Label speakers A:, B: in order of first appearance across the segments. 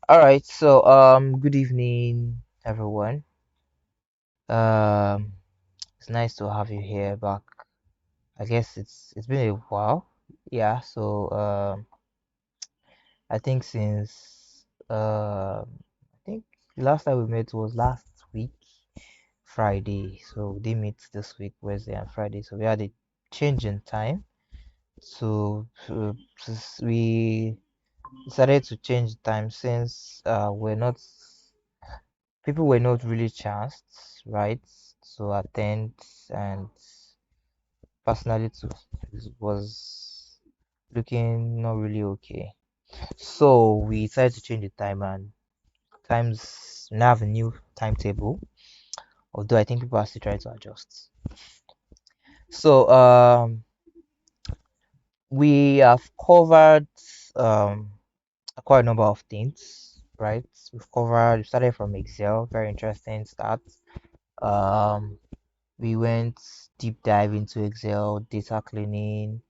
A: All right, so good evening, everyone. Um, it's nice to have you here back. I guess it's been a while. Yeah, so I think since I think the last time we met was last week, Friday. So they meet this week, Wednesday and Friday. So we had a change in time. So we decided to change the time since we're not people were not really chanced, right, to attend, and personally too was looking not really okay. So we decided to change the time and times now have a new timetable, although I think people are still trying to adjust. So we have covered um quite a number of things, right? We started from Excel, very interesting start. Um we went deep dive into Excel, data cleaning,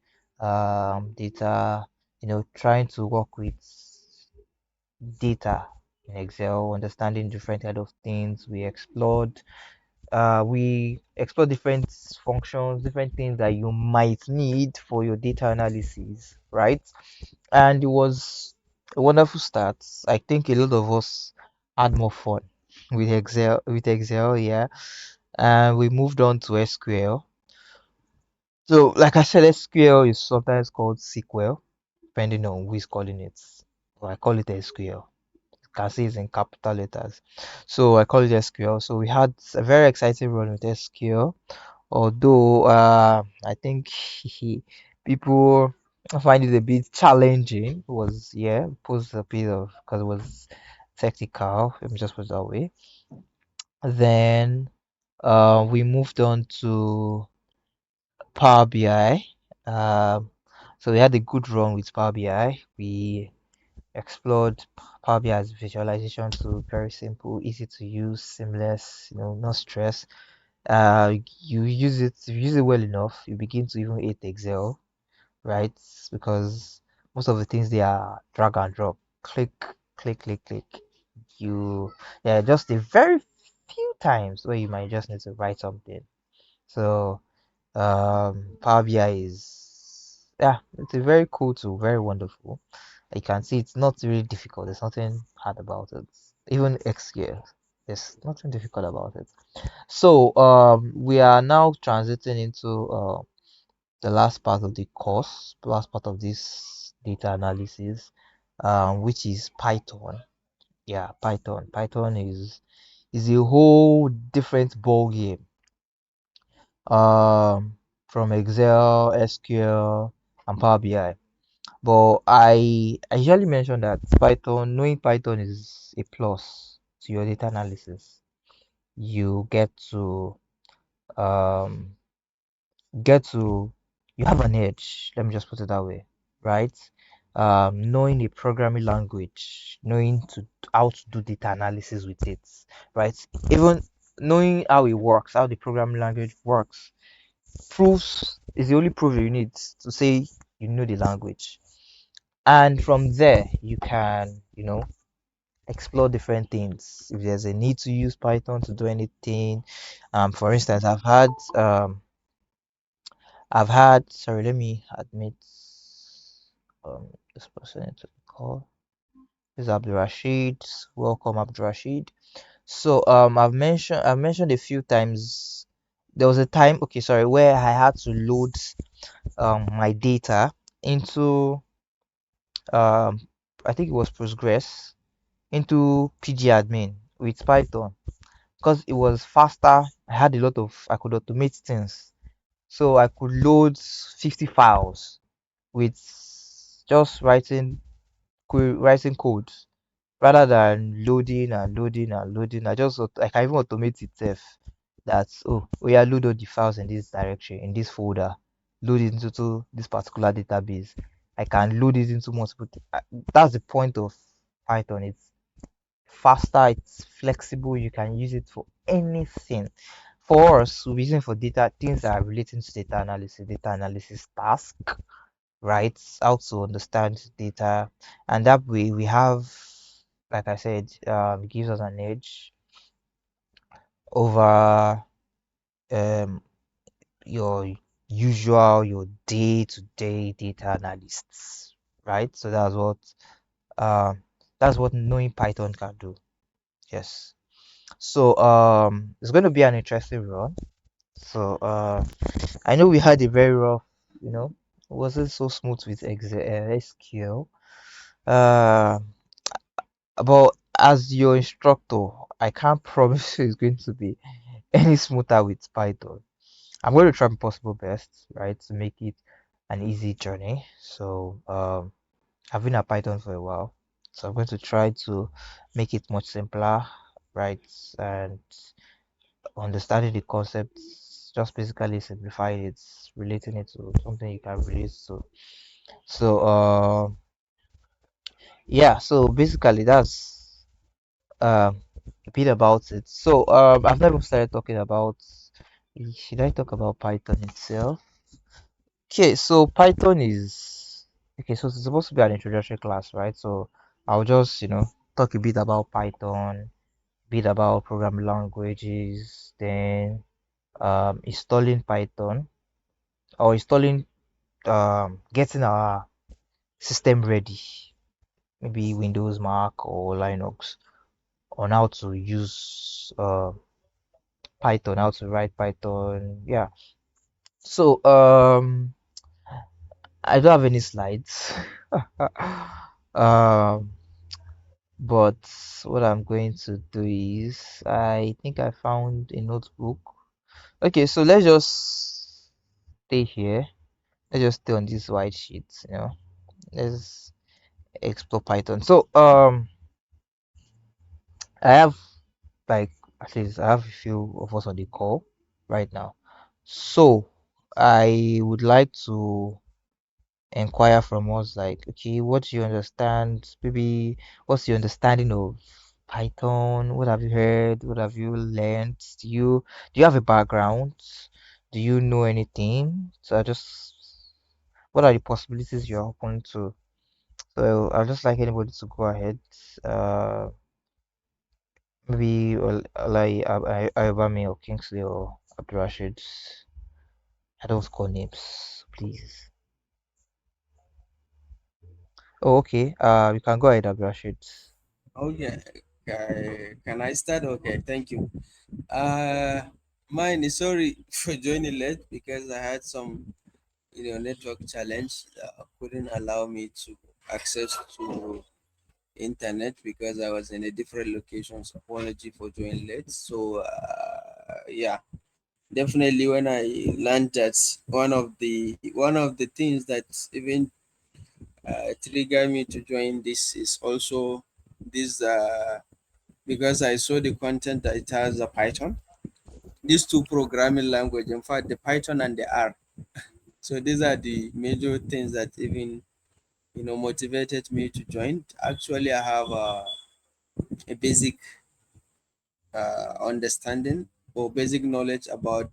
A: data, trying to work with data in Excel, understanding different kind of things. We explored different functions, different things that you might need for your data analysis, right? And it was a wonderful start. I think a lot of us had more fun with Excel, yeah. And we moved on to SQL. So, like I said, SQL is sometimes called SQL, depending on who is calling it. Or I call it SQL. You can see it's in capital letters. So I call it SQL. So we had a very exciting run with SQL. Although I think people find it a bit challenging. It was, yeah, posed a bit of, because it was technical. Let me just put it that way. Then we moved on to Power BI. Um, so we had a good run with Power BI. We explored Power BI's visualization tool, very simple, easy to use, seamless, no stress. You use it well enough, you begin to even hate Excel, right? Because most of the things they are drag and drop, click, click, click, click. You, yeah, just a very few times where you might just need to write something. So Power BI is, yeah, it's a very cool tool, very wonderful. You can see it's not really difficult. There's nothing hard about it. Even XGL, there's nothing difficult about it. So we are now transiting into the last part of the course, the last part of this data analysis, which is Python. Yeah, Python. Python is a whole different ball game. Um, from Excel, SQL, and Power BI. But I usually mention that knowing Python is a plus to your data analysis. You um get to you have an edge. Let me just put it that way, right? Knowing a programming language, knowing to how to do data analysis with it, right? Even knowing how it works, how the programming language works, proves is the only proof you need to say you know the language. And from there you can explore different things if there's a need to use Python to do anything. For instance, I've had sorry, let me admit this person into the call. This is Abdul Rashid. Welcome, Abdul Rashid. So I've mentioned a few times. There was a time, okay, sorry, where I had to load my data into um I think it was Postgres, into pgadmin with Python, because it was faster. I could automate things. So I could load 50 files with just writing codes, rather than loading and loading and loading. I can even automate itself. That's, we are load all the files in this directory, in this folder, load it into this particular database. I can load it into multiple. That's the point of Python. It's faster, it's flexible, you can use it for anything. For us, we're using for data things that are relating to data analysis task, right? How to understand data, and that way we have like I said, gives us an edge over um your your day-to-day data analysts, right? So um that's what knowing Python can do. Yes. So it's going to be an interesting run. So I know we had a very rough, it wasn't so smooth with SQL. Uh, but as your instructor, I can't promise you it's going to be any smoother with Python. I'm going to try my possible best, right, to make it an easy journey. So I've been at Python for a while, so I'm going to try to make it much simpler, right, and understanding the concepts, just basically simplifying it, relating it to something you can relate to. So yeah, so basically that's a bit about it. So I've never started talking about, should I talk about Python itself? Okay, so Python is, okay, so it's supposed to be an introductory class, right? So I'll just, talk a bit about Python, bit about programming languages, then installing Python, or installing, getting our system ready, maybe Windows, Mac, or Linux, on how to use Python, how to write Python. Yeah. So I don't have any slides. um, but what I'm going to do is, I think I found a notebook. Okay, so let's just stay here. Let's just stay on this white sheet. Let's explore Python. So I have, like, at least I have a few of us on the call right now. So I would like to inquire from us, like, okay, what do you understand? Maybe what's your understanding of Python? What have you heard? What have you learned? Do you have a background? Do you know anything? So I just, what are the possibilities you're open to? So I'd just like anybody to go ahead. Uh, Maybe like Ayobami or Kingsley or Abdurrashid. I don't call names, please. Oh, okay. You can go ahead, Abdurrashid.
B: Okay, can I start? Okay, thank you. Uh, Mine is sorry for joining late because I had some network challenge that couldn't allow me to access to internet because I was in a different location. So apology for joining late. So yeah, definitely when I learned that one of the things that even triggered me to join this is also this because I saw the content that it has a Python. These two programming language, in fact, the Python and the R. So these are the major things that even motivated me to join. Actually, I have a basic understanding or basic knowledge about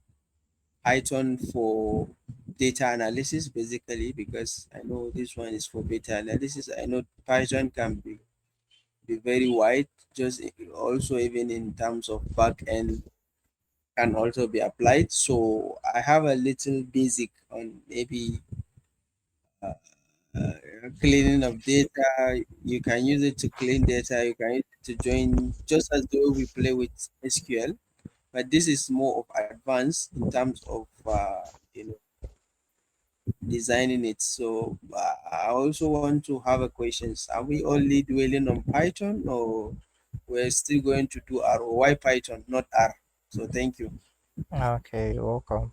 B: Python for data analysis, basically, because I know this one is for data analysis. I know Python can be very wide, just also even in terms of back end can also be applied. So I have a little basic on maybe cleaning of data. You can use it to clean data. You can use it to join, just as though we play with SQL. But this is more of advanced in terms of designing it. So I also want to have a questions. Are we only dwelling on Python, or we're still going to do R? Or why Python, not R? So thank you.
A: Okay, you're welcome.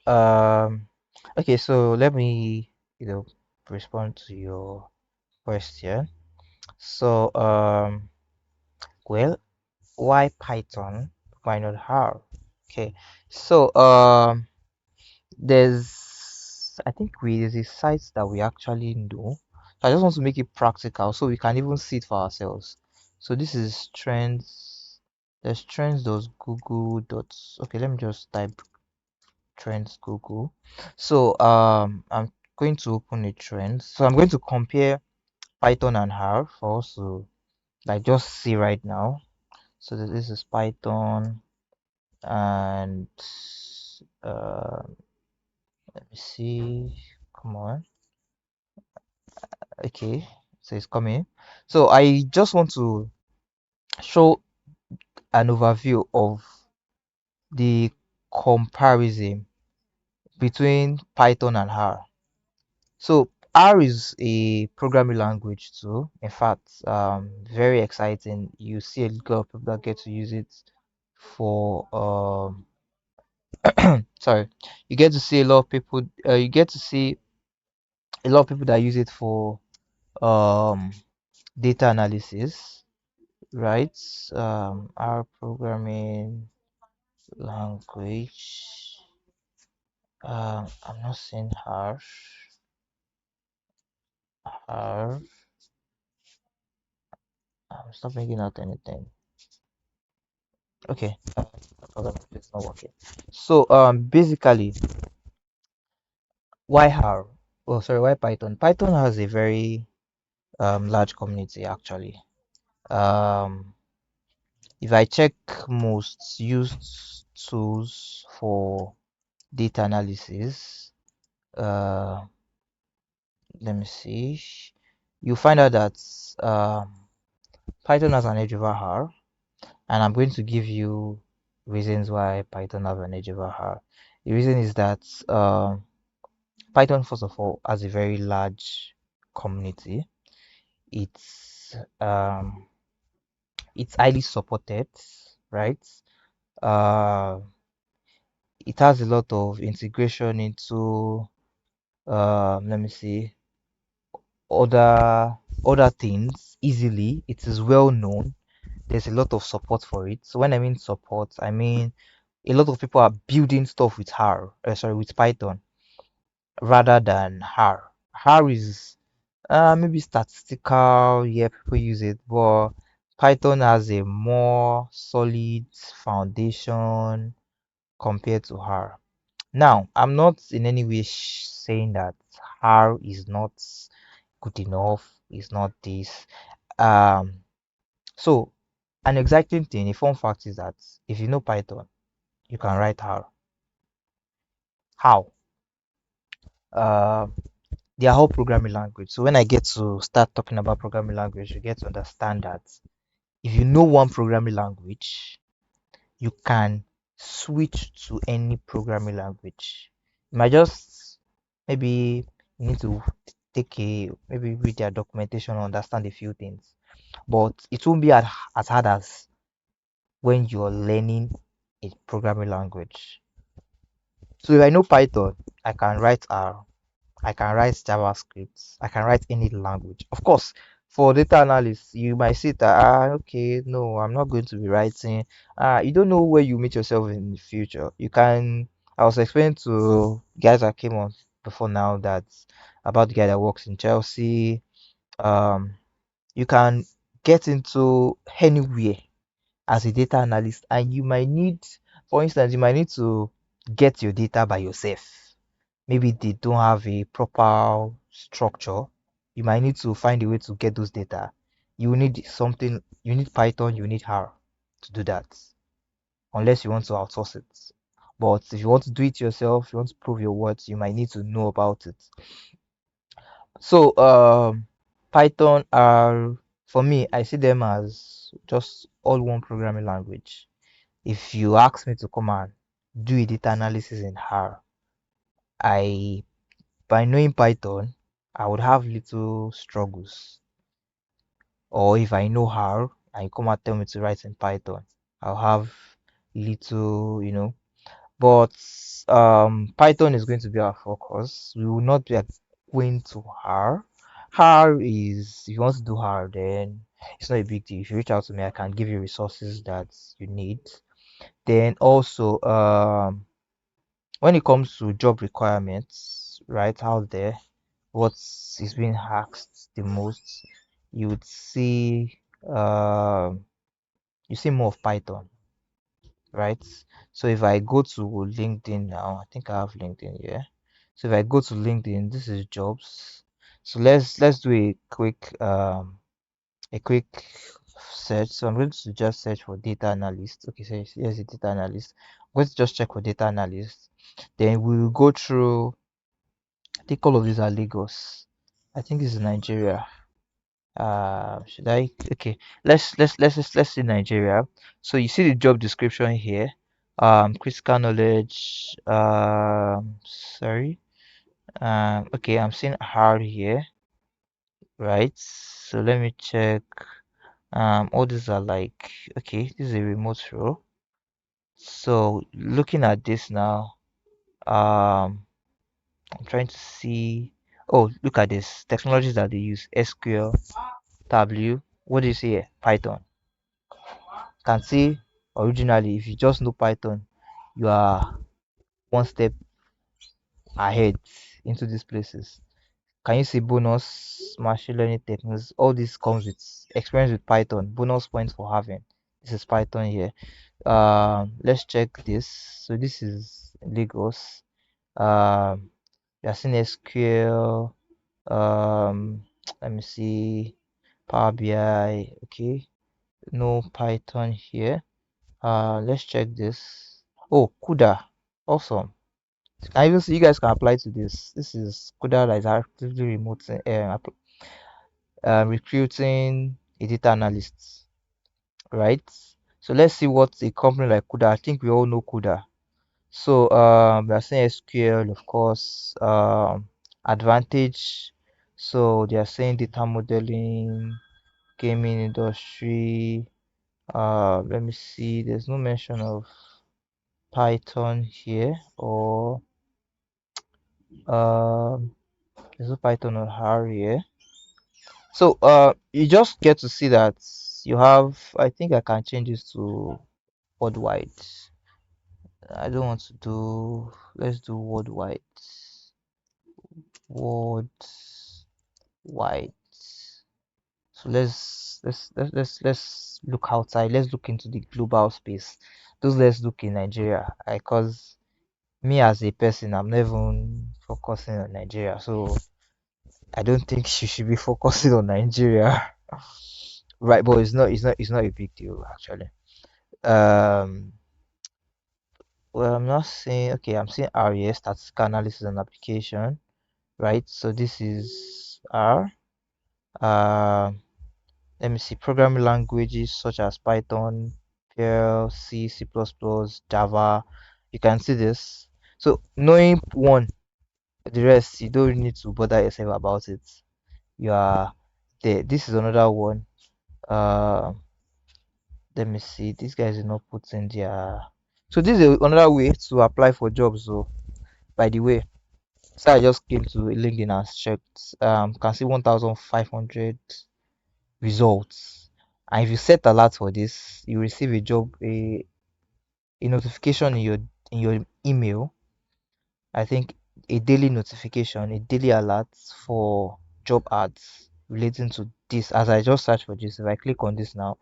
A: Um, okay, so let me, respond to your question. So, well, why Python? Why not R? Okay, so, I think there's a site that we actually know. I just want to make it practical so we can even see it for ourselves. So this is trends. There's trends. Does Google dot. Okay, let me just type trends Google. So I'm going to open a trend. So I'm going to compare Python and R for us to like just see right now. So this is Python, and let me see. Come on. Okay, so it's coming. So I just want to show an overview of the comparison between Python and R. So R is a programming language too. In fact, very exciting. You see a lot of people that get to use it for sorry, you get to see a lot of people. You get to see a lot of people that use it for um data analysis, right? R programming language. I'm not saying harsh. R. Stop making out anything. Okay, program it's not working. So basically, why R? Oh, sorry, why Python? Python has a very large community actually. Um, if I check most used tools for data analysis, uh, let me see. You find out that Python has an edge over R, and I'm going to give you reasons why Python has an edge over R. The reason is that Python, first of all, has a very large community. It's um, it's highly supported, right? Uh, it has a lot of integration into let me see other things easily. It is well known. There's a lot of support for it. So when I mean support, I mean a lot of people are building stuff with R, sorry, with Python rather than R. R is maybe statistical, yeah, people use it, but Python has a more solid foundation compared to R. Now, I'm not in any way saying that R is not good enough, is not this. Um, so an exciting thing, a fun fact is that if you know Python, you can write R. How? Uh, they are all programming language. So when I get to start talking about programming language, you get to understand that if you know one programming language, you can switch to any programming language. You might just maybe you need to take a maybe read their documentation or understand a few things, but it won't be as hard as when you're learning a programming language. So if I know Python, I can write R, I can write JavaScript, I can write any language. Of course, for data analysts, you might say that, okay, no, I'm not going to be writing. You don't know where you meet yourself in the future. You can, I was explaining to guys that came on before now that about the guy that works in Chelsea. Um, you can get into anywhere as a data analyst, and you might need, for instance, you might need to get your data by yourself. Maybe they don't have a proper structure. You might need to find a way to get those data. You need something, you need Python, you need R to do that, unless you want to outsource it. But if you want to do it yourself, you want to prove your worth, you might need to know about it. So Python are, for me, I see them as just all one programming language. If you ask me to come and do a data analysis in R, I by knowing Python, I would have little struggles. Or if I know how and you come and tell me to write in Python, I'll have little, But Python is going to be our focus. We will not be going to R. R is, if you want to do R, then it's not a big deal. If you reach out to me, I can give you resources that you need. Then also, when it comes to job requirements, right out there, what is being asked the most, you would see, you see more of Python, right? So if I go to LinkedIn now, I think I have LinkedIn here. So if I go to LinkedIn, this is jobs. So let's do a quick search. So I'm going to just search for data analyst. Okay, so here's a data analyst. I'm going to just check for data analyst. Then we will go through. I think all of these are Lagos. I think this is Nigeria. Should I? Okay, let's see Nigeria. So you see the job description here. Critical knowledge. Sorry. Okay, I'm seeing hard here, right? So let me check. All these are like, okay, this is a remote role. So looking at this now, um, I'm trying to see. Oh, look at this technologies that they use: SQL, Tableau. What do you see here? Python. Can see originally, if you just know Python, you are one step ahead into these places. Can you see bonus, machine learning techniques? All this comes with experience with Python. Bonus points for having. This is Python here. Let's check this. So this is Lagos. We are seeing SQL. Let me see. Power BI. Okay. No Python here. Let's check this. Oh, CUDA. Awesome. I even see you guys can apply to this. This is CUDA that is actively remote recruiting a data analyst, right? So let's see what a company like CUDA. I think we all know CUDA. So we are saying SQL, of course. Advantage. So they are saying data modeling, gaming industry. Let me see. There's no mention of Python here, or um, there's no Python or R here. So you just get to see that you have. I think I can change this to worldwide. I don't want to do. Let's do worldwide. Worldwide. So let's look outside. Let's look into the global space. Those let's look in Nigeria. Because me as a person, I'm never even focusing on Nigeria. So I don't think she should be focusing on Nigeria. Right, but it's not a big deal actually. Um well, I'm not saying, okay, I'm saying RES, statistical analysis and application, right? So this is R. Um Let me see, programming languages such as Python, Perl, C, C++, Java. You can see this. So knowing one, the rest, you don't need to bother yourself about it. You are there. This is another one. Uh, Let me see. These guys did not put in their. So this is another way to apply for jobs. So by the way, so I just came to LinkedIn and checked. Can see 1,500 results. And if you set alert for this, you receive a notification in your email. I think a daily notification, a daily alert for job ads relating to this. As I just search for this, if I click on this now,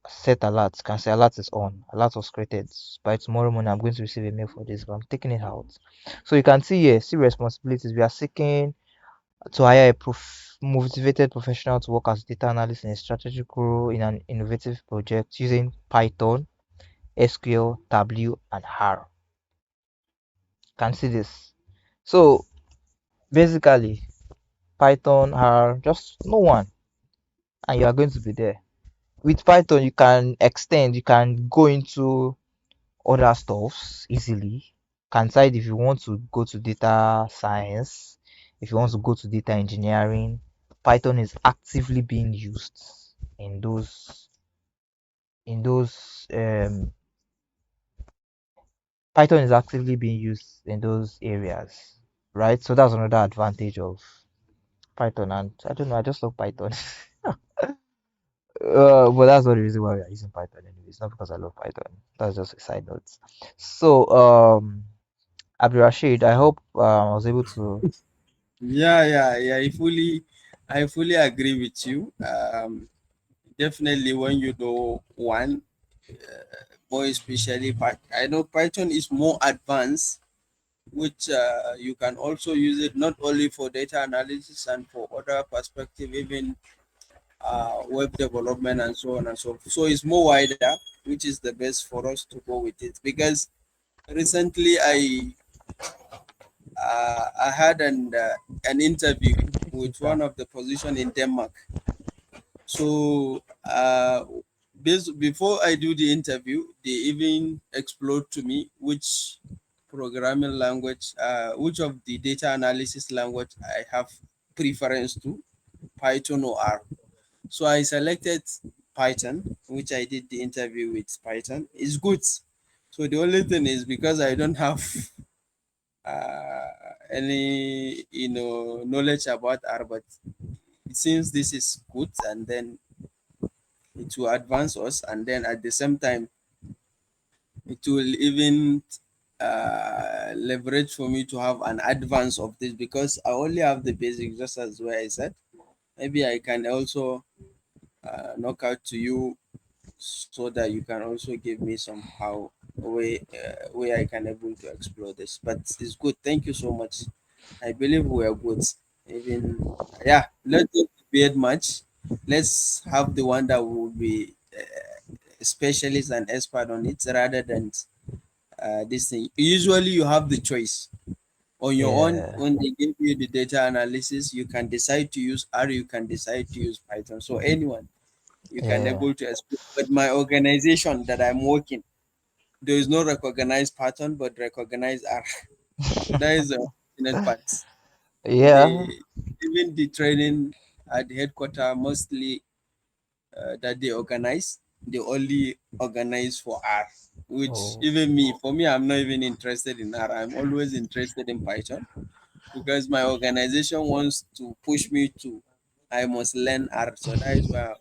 A: set alert, can say alert is on. Alert was created. By tomorrow morning, I'm going to receive a mail for this, but I'm taking it out. So you can see here, see responsibilities. We are seeking to hire a motivated professional to work as data analyst in a strategic role in an innovative project using Python, SQL, Tableau, and R. Can see this. So basically, Python, R, just no one, and you are going to be there. With Python, you can extend, you can go into other stuffs easily. Can decide if you want to go to data science, if you want to go to data engineering. Python is actively being used in those Python is actively being used in those areas, right? So that's another advantage of Python. And I don't know, I just love Python. But that's not the reason why we are using Python anyway. It's not because I love Python. That's just a side note. So Abdul Rashid, I hope I was able to.
B: Yeah. I fully agree with you. Definitely, when you know one, more especially I know Python is more advanced, which you can also use it not only for data analysis and for other perspective, even web development and so on and so forth. So it's more wider, which is the best for us to go with it. Because recently I had an interview with one of the position in Denmark. So before I do the interview, they even explore to me which programming language, which of the data analysis language I have preference to, Python or R. So I selected Python, which I did the interview with Python. It's good. So the only thing is because I don't have any knowledge about R, but since this is good, and then it will advance us, and then at the same time it will even leverage for me to have an advance of this, because I only have the basics, just as where I said. Maybe I can also knock out to you, so that you can also give me somehow way I can able to explore this. But it's good. Thank you so much. I believe we are good. Even yeah, let's not debate much. Let's have the one that will be specialist and expert on it, rather than this thing. Usually, you have the choice on your own.
A: Yeah,
B: When they give you the data analysis, you can decide to use R, you can decide to use Python. So anyone you can
A: yeah.
B: able to explore. But my organization that I'm working, there is no recognized pattern, but recognized R. So that is the unfortunate part.
A: Yeah.
B: They even the training at the headquarter, mostly that they organize, they only organize for R. Which
A: Oh.
B: even me, for me, I'm not even interested in R. I'm always interested in Python, because my organization wants to push me to I must learn R. So that is why I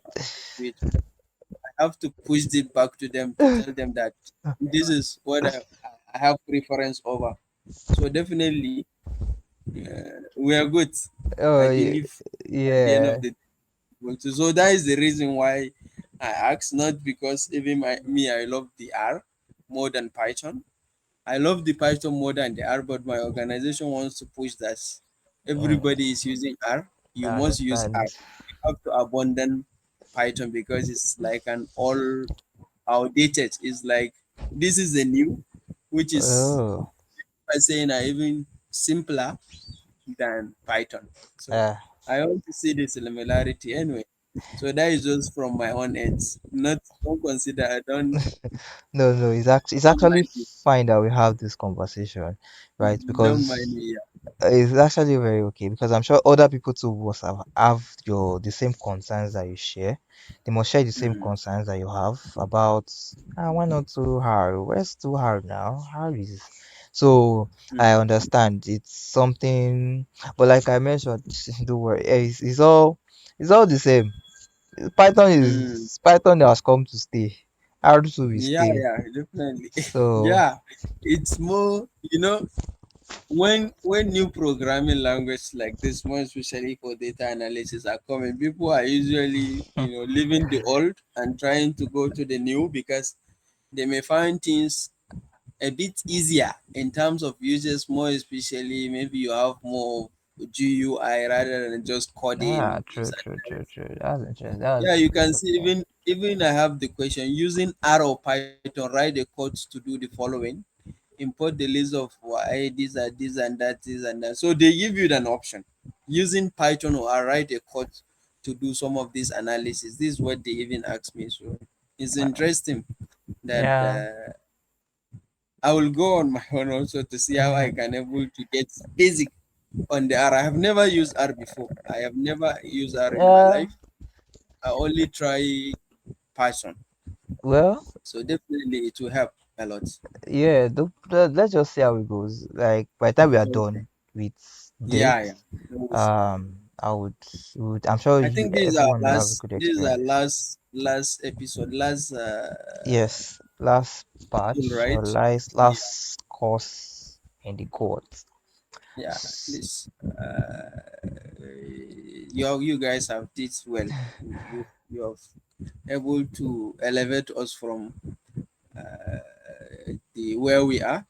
B: do it. Have to push it back to them to tell them that this is what I have preference over. So definitely, we are good. I
A: Oh,
B: believe at the end of
A: yeah.
B: the day. So that is the reason why I asked, not because even me, I love the R more than Python. I love the Python more than the R, but my organization wants to push that
A: Mm,
B: everybody is using R. You
A: I
B: must use R.
A: understand.
B: You have to abandon Python, because it's like an all outdated. It's like this is the new, which is
A: Oh.
B: by saying even simpler than Python. So
A: Uh,
B: I want to see the similarity anyway. So that is just from my own ends. Not don't consider. I
A: no, no, it's
B: don't
A: actually
B: mind me.
A: fine that we have this conversation, right?
B: Don't mind
A: Because
B: me. Yeah.
A: it's actually very okay because I'm sure other people too must have your the same concerns that you share. They must share the same
B: Mm,
A: concerns that you have about why not too hard? Where's too hard now? How is so I
B: mm,
A: understand it's something, but like I mentioned, don't worry, it's all the same.
B: mm.
A: Python has come to stay. R2 will
B: Yeah,
A: stay.
B: yeah, definitely.
A: So
B: Yeah, it's more. When new programming language like this, more especially for data analysis, are coming, people are usually leaving the old and trying to go to the new, because they may find things a bit easier in terms of users, more especially maybe you have more GUI rather than just coding this
A: true,
B: and
A: true,
B: that.
A: true, true. That's interesting.
B: Yeah,
A: That's
B: you
A: that's
B: can see,
A: okay.
B: even I have the question, using R or Python, write the codes to do the following, import the list of why these are this and that, this and that. So they give you an option, using Python or R, write a code to do some of this analysis. This is what they even asked me. So it's
A: Uh,
B: interesting that
A: yeah.
B: I will go on my own also to see how I can able to get basic on the R. I have never used R before. I have never used R in my
A: Yeah.
B: life. I only try Python.
A: Well,
B: So definitely it will help a lot.
A: yeah. Let's just see how it goes. Like by the time we are
B: Okay.
A: done with
B: Yeah,
A: this,
B: yeah. We'll see.
A: I would I'm sure
B: I think
A: everyone will have a good
B: this is our
A: experience.
B: last episode, last
A: Yes. Last
B: tool,
A: batch or
B: right? Yeah,
A: last course in the course.
B: yeah. At least you guys have did well. You have able to elevate us from the where we are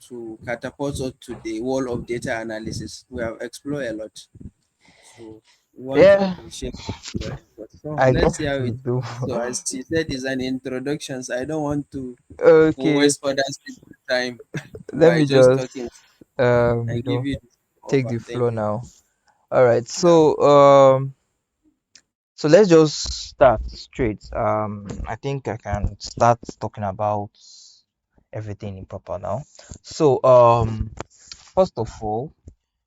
B: to catapult us to the world of data analysis. We have explored a lot, so we want to
A: Yeah.
B: appreciate your effort. So
A: I
B: let's
A: guess
B: see how it
A: do.
B: goes. So as you said, it's an introduction, so I don't want to
A: Okay,
B: waste others people's time
A: let
B: by
A: me
B: just
A: just
B: talking. I
A: you
B: give
A: know
B: you the
A: take
B: over.
A: the
B: Thank
A: floor
B: you.
A: now. All right,
B: Yeah.
A: so let's just start straight. I think I can start talking about everything in proper now. So first of all,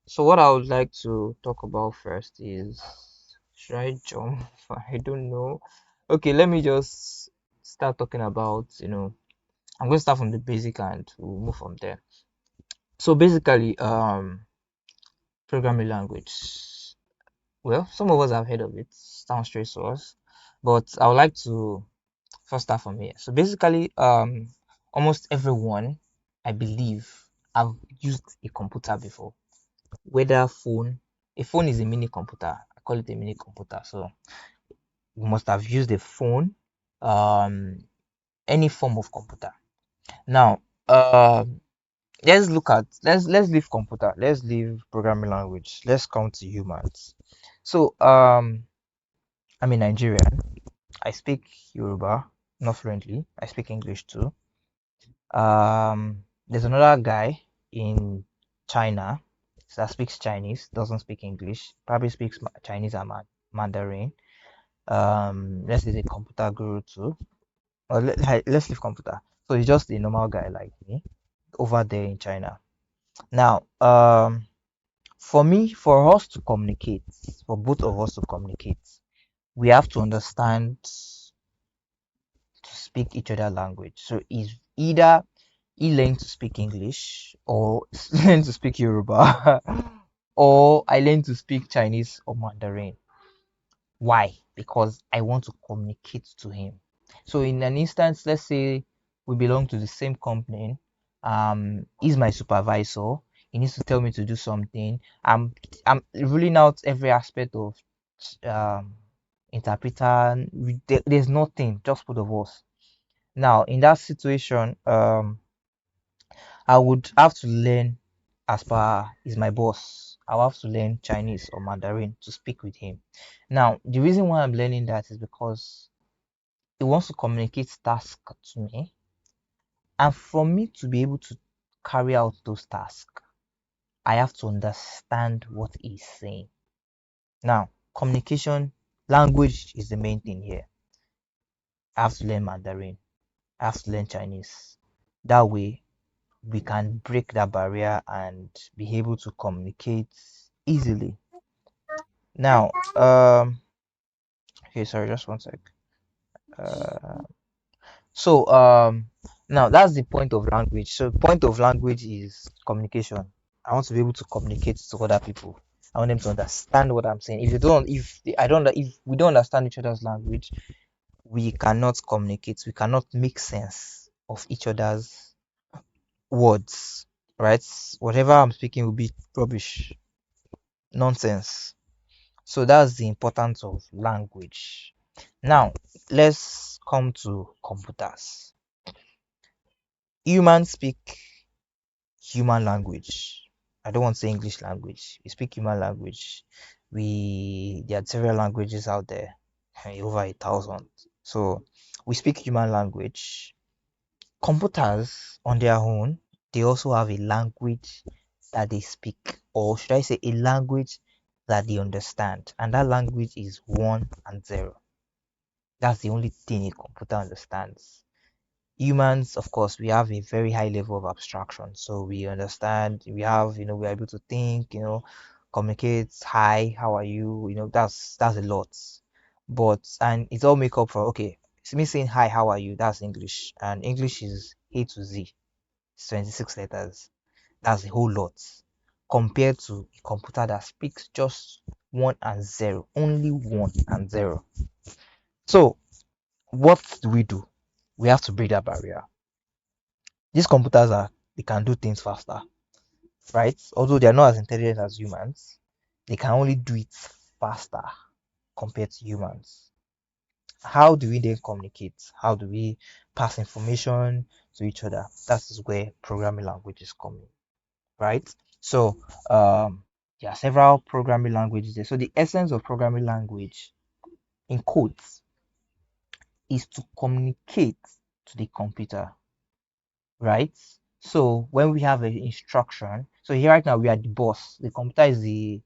A: so what I would like to talk about first is, should I jump? I don't know. Okay, let me just start talking about, I'm going to start from the basic and we'll move from there. So basically, programming language. Well, some of us have heard of it, sounds straight to us, but I would like to first start from here. So basically, almost everyone, I believe, have used a computer before, whether phone. A phone is a mini computer. I call it a mini computer. So you must have used a phone, um, any form of computer. Now, let's leave computer. Let's leave programming language. Let's come to humans. So I'm a Nigerian. I speak Yoruba, not fluently. I speak English too. There's another guy in China that speaks Chinese, doesn't speak English, probably speaks Chinese and Mandarin. Let's say a computer guru too. Or let's leave computer. So he's just a normal guy like me over there in China. Now, for me, for us to communicate, for both of us to communicate, we have to understand to speak each other language. So it's either he learned to speak English or learn to speak Yoruba or I learned to speak Chinese or Mandarin. Why? Because I want to communicate to him. So in an instance, let's say we belong to the same company. He's my supervisor. He needs to tell me to do something. I'm ruling out every aspect of um interpreter. There's nothing, just both of us. Now in that situation, I would have to learn, as per is my boss. I'll have to learn Chinese or Mandarin to speak with him. Now, the reason why I'm learning that is because he wants to communicate tasks to me, and for me to be able to carry out those tasks, I have to understand what he's saying. Now, communication language is the main thing here. I have to learn Mandarin. I have to learn Chinese. That way, we can break that barrier and be able to communicate easily. Now, okay, sorry, just one sec. Uh, so now that's the point of language. So point of language is communication. I want to be able to communicate to other people. I want them to understand what I'm saying. If we don't understand each other's language, we cannot communicate. We cannot make sense of each other's words, right? Whatever I'm speaking will be rubbish, nonsense. So that's the importance of language. Now, let's come to computers. Humans speak human language. I don't want to say English language. We speak human language. There are several languages out there, over 1,000. So we speak human language. Computers on their own, they also have a language that they speak, or should I say a language that they understand, and that language is one and zero. That's the only thing a computer understands. Humans, of course, we have a very high level of abstraction, so we understand, we're able to think, communicate. Hi, how are you? That's a lot. But and it's all make up for, okay, it's me saying hi, how are you? That's English, and English is A to Z. It's 26 letters. That's a whole lot compared to a computer that speaks just one and zero, only one and zero. So what do we do? We have to break that barrier. These computers they can do things faster, right? Although they are not as intelligent as humans, they can only do it faster compared to humans. How do we then communicate? How do we pass information to each other? That is where programming languages come in, right? So there are several programming languages there. So the essence of programming language in quotes, is to communicate to the computer, right? So when we have an instruction, so here right now we are the boss, the computer is the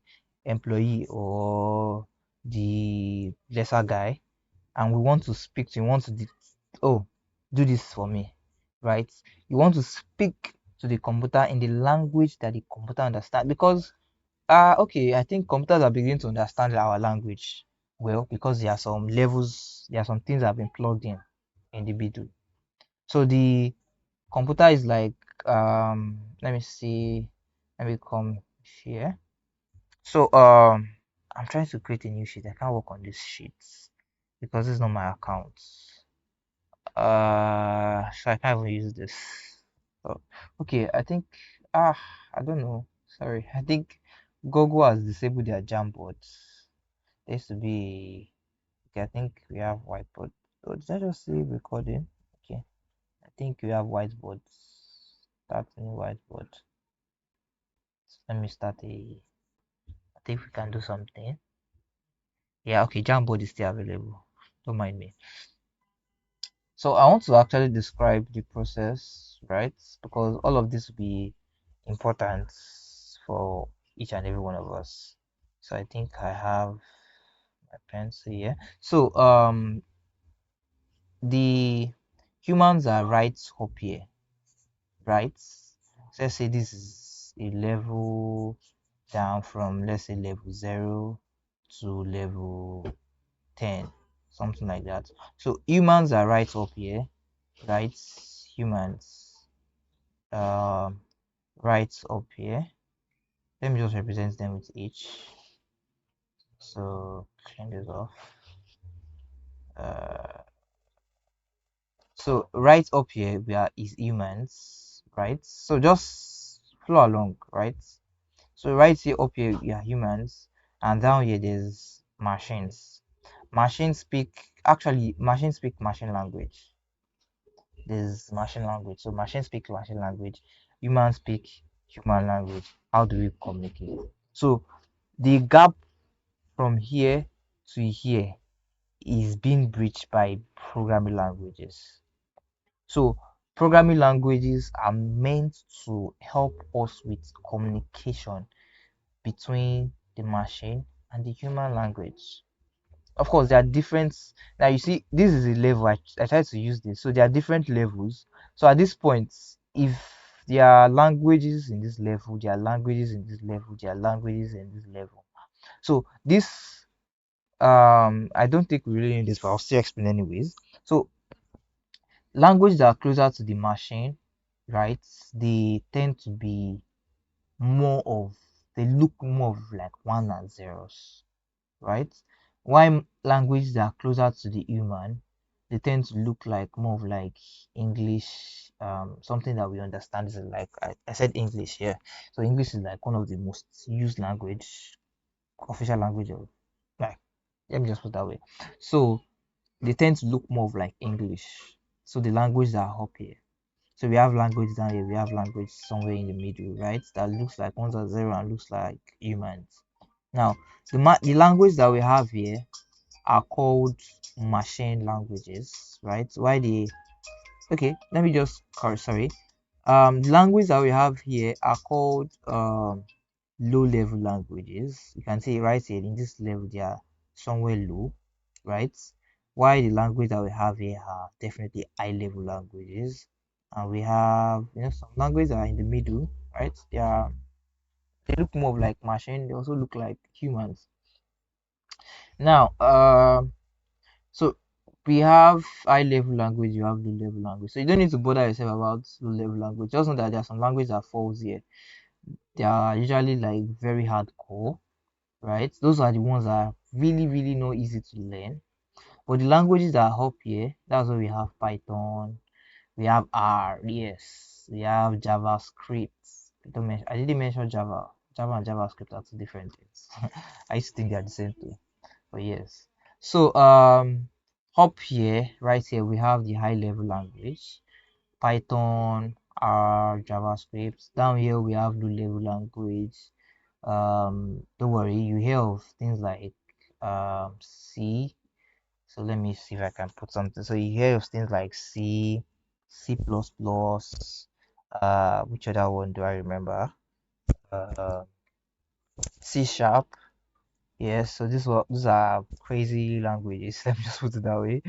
A: employee or the lesser guy, and we want to speak to, we want to, oh, do this for me, right? You want to speak to the computer in the language that the computer understands because, okay, I think computers are beginning to understand our language well because there are some levels, there are some things that have been plugged in the middle. So the computer is like, let me see, let me come here. So I'm trying to create a new sheet. I can't work on this sheet because it's not my account. So I can't even use this. Oh, okay, I think, ah I don't know. Sorry, I think Google has disabled their Jamboards. There used to be, okay, I think we have whiteboard. Oh, did I just say recording? Okay, I think we have whiteboards. Start a new whiteboard. Let me start a. I think we can do something. Yeah, okay, Jamboard is still available. Don't mind me. So I want to actually describe the process, right? Because all of this will be important for each and every one of us. So I think I have my pencil here. So the humans are right up here, right? So let's say this is a level down from, let's say, level 0 to level 10, something like that. So humans are right up here, right? Humans um right up here. Let me just represent them with H. So clean this off. uh so right up here we are is humans, right? So just follow along, right? So right here up here we are humans, and down here there's machines. Machines speak machine language. There's machine language. So machine speak machine language, humans speak human language. How do we communicate? So the gap from here to here is being breached by programming languages. So programming languages are meant to help us with communication between the machine and the human language. Of course, there are different. Now you see, this is a level. I try to use this. So there are different levels. So at this point, if there are languages in this level, there are languages in this level, there are languages in this level. So this, I don't think we really need this, but I'll still explain anyways. So languages that are closer to the machine, right? They tend to be more of, they look more of like one and zeros, right? While languages that are closer to the human, they tend to look like more of like English, something that we understand is like, I said English here. So English is like one of the most used language, official language of, like, let me just put it that way. So they tend to look more of like English. So the languages are up here. So we have language down here, we have language somewhere in the middle, right? That looks like ones are zero and looks like humans. Now, the language that we have here are called machine languages, right? Why the okay? Let me just sorry. The language that we have here are called low-level languages. You can see right here in this level they are somewhere low, right? Why the language that we have here are definitely high-level languages, and we have, some languages that are in the middle, right? They look more like machine. They also look like humans. Now, so we have high level language, you have low level language. So you don't need to bother yourself about low level language. Just know that there are some languages that falls here. They are usually like very hardcore, right? Those are the ones that are really, really not easy to learn. But the languages that are up here, that's why we have Python, we have R, yes, we have JavaScript. I didn't mention Java. Java and JavaScript are two different things. I used to think they are the same thing. But yes. So up here, right here, we have the high level language, Python, R, JavaScript. Down here we have low level language. Don't worry, you hear of things like C. So let me see if I can put something. So you hear of things like C, C++, which other one do I remember? Uh, C sharp. Yes, so these are crazy languages. Let me just put it that way.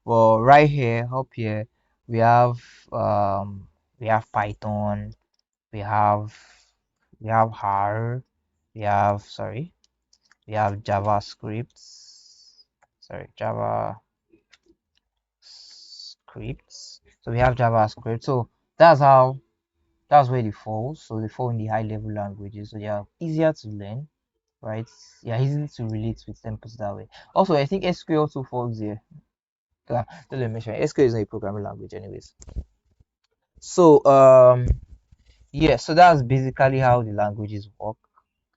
A: Well, right here, up here, we have um we have Python, we have we have R, we have sorry, we have JavaScript. Sorry, JavaScript. So we have JavaScript. So that's how that's where they fall. So they fall in the high level languages. So they are easier to learn, right? Yeah, easy to relate with them, put it that way. Also, I think SQL also falls there. Don't let me mention SQL is not a programming language, anyways. So yeah, so that's basically how the languages work.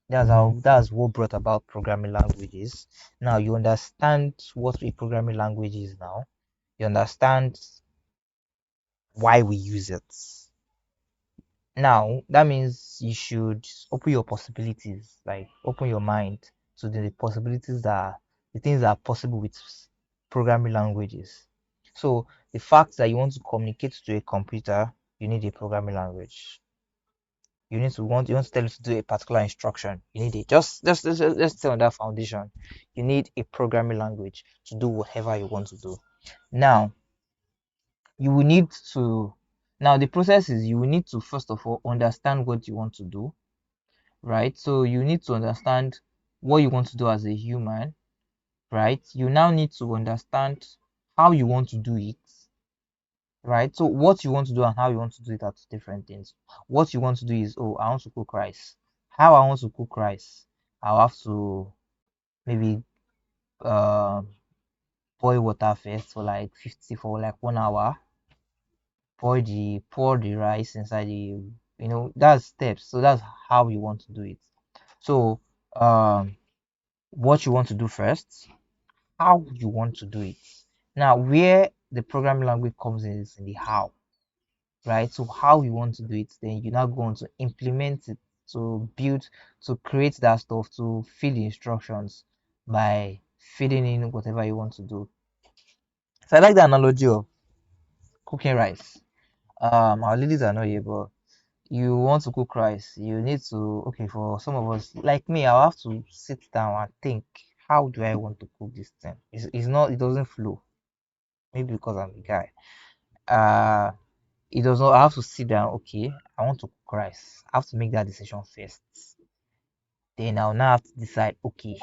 A: That's what brought about programming languages. Now you understand what a programming language is now. You understand why we use it. Now that means you should open your possibilities, like open your mind to the possibilities that the things that are possible with programming languages. So the fact that you want to communicate to a computer, you need a programming language. You want to tell it to do a particular instruction, you need it. Let's stay on that foundation. You need a programming language to do whatever you want to do. Now you will need to now the process is you will need to first of all understand what you want to do, right? So you need to understand what you want to do as a human, right? You now need to understand how you want to do it, right? So what you want to do and how you want to do it are two different things. What you want to do is, oh, I want to cook rice. How I want to cook rice, I'll have to maybe um boil water first for like 50 for like 1 hour, pour the rice inside the, that's steps. So that's how you want to do it. So um what you want to do first, how you want to do it. Now where the programming language comes in is in the how, right? So how you want to do it, then you're now going to implement it, to build, to create that stuff, to fill the instructions by filling in whatever you want to do. So I like the analogy of cooking rice. Our ladies are not here, but you want to cook rice, you need to, okay, for some of us like me, I'll have to sit down and think, how do I want to cook this thing? It's not, it doesn't flow. Maybe because I'm a guy. Uh it does not, I have to sit down, okay, I want to cook rice. I have to make that decision first. Then I'll now have to decide, okay,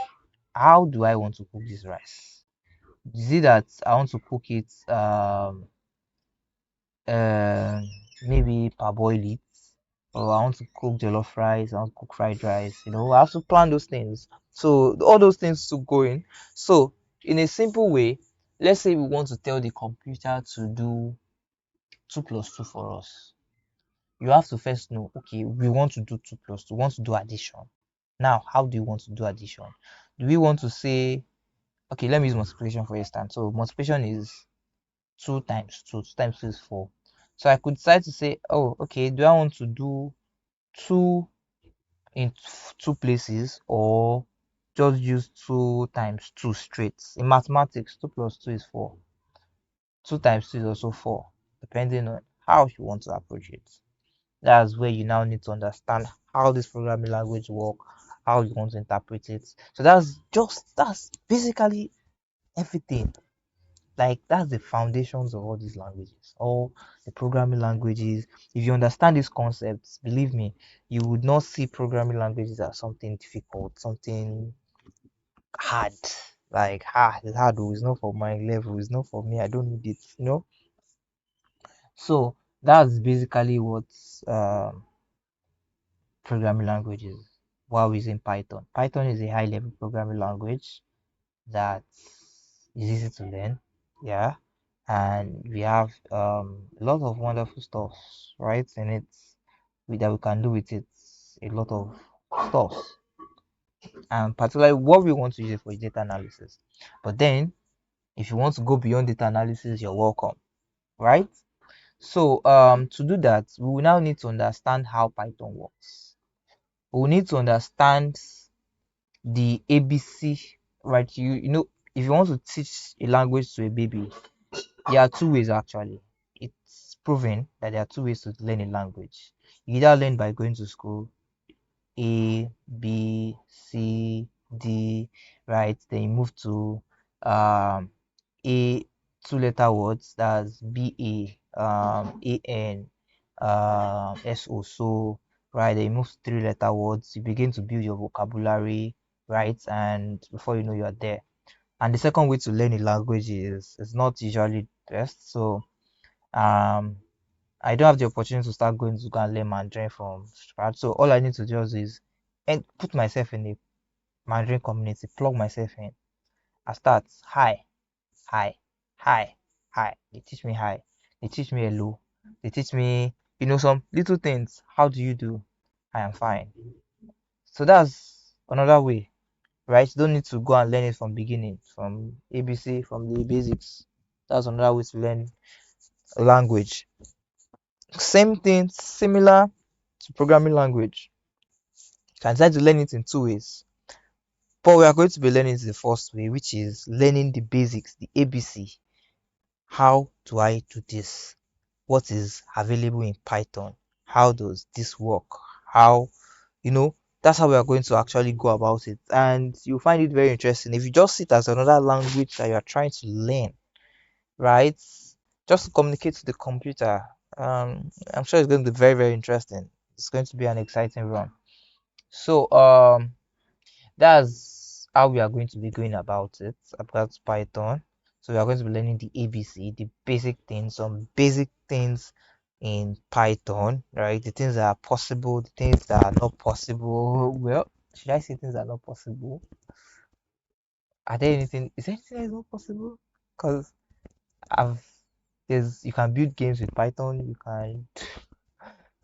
A: how do I want to cook this rice? Is it that I want to cook it uh, maybe parboil it, or I want to cook jollof rice, I want to cook fried rice. I have to plan those things. So all those things to go in. So in a simple way, let's say we want to tell the computer to do 2 plus 2 for us. You have to first know, okay, we want to do 2 plus 2, we want to do addition. Now, how do you want to do addition? Do we want to say, okay, let me use multiplication for instance. So multiplication is 2 times 2, 2 times 2 is 4. So I could decide to say, oh, okay, do I want to do 2 in 2 places, or just use 2 times 2 straight? In mathematics, 2 plus 2 is 4. 2 times 2 is also 4, depending on how you want to approach it. That's where you now need to understand how this programming language work, how you want to interpret it. So that's basically everything. Like that's the foundations of all these languages, all the programming languages. If you understand these concepts, believe me, you would not see programming languages as something difficult, something hard. Like, it's hard, oh, it's not for my level, it's not for me, I don't need it. So that's basically what programming languages while using Python. Python is a high level programming language that is easy to learn. Yeah. And we have a lot of wonderful stuff, right? And that we can do with it, a lot of stuff. And particularly what we want to use it for is data analysis. But then if you want to go beyond data analysis, you're welcome, right? So to do that, we will now need to understand how Python works. We will need to understand the ABC, right? You know If you want to teach a language to a baby, there are two ways actually. It's proven that there are two ways to learn a language. You either learn by going to school, A, B, C, D, right? Then you move to A, two-letter words, that's B-A, A-N, S-O, so, right? Then you move to three-letter words, you begin to build your vocabulary, right? And before you know, you're there. And the second way to learn a language is not usually best. So um I don't have the opportunity to start going to go and learn Mandarin from scratch. So all I need to just is and put myself in a Mandarin community, plug myself in. I start hi, hi, hi, hi. They teach me hi. They teach me hello. They teach me, some little things. How do you do? I am fine. So that's another way, right? You don't need to go and learn it from beginning, from ABC, from the basics. That's another way to learn a language. Same thing, similar to programming language. You can try to learn it in two ways. But we are going to be learning it the first way, which is learning the basics, the ABC. How do I do this? What is available in Python? How does this work? How, that's how we are going to actually go about it. And you'll find it very interesting. If you just see it as another language that you are trying to learn, right? Just to communicate to the computer. I'm sure it's going to be very, very interesting. It's going to be an exciting run. So, that's how we are going to be going about it, about Python. So we are going to be learning the ABC, the basic things, some basic things in Python, right? The things that are possible, the things that are not possible. Well, should I say things that are not possible? Are there anything? Is there anything that is not possible? Because I've there's you can build games with Python. You can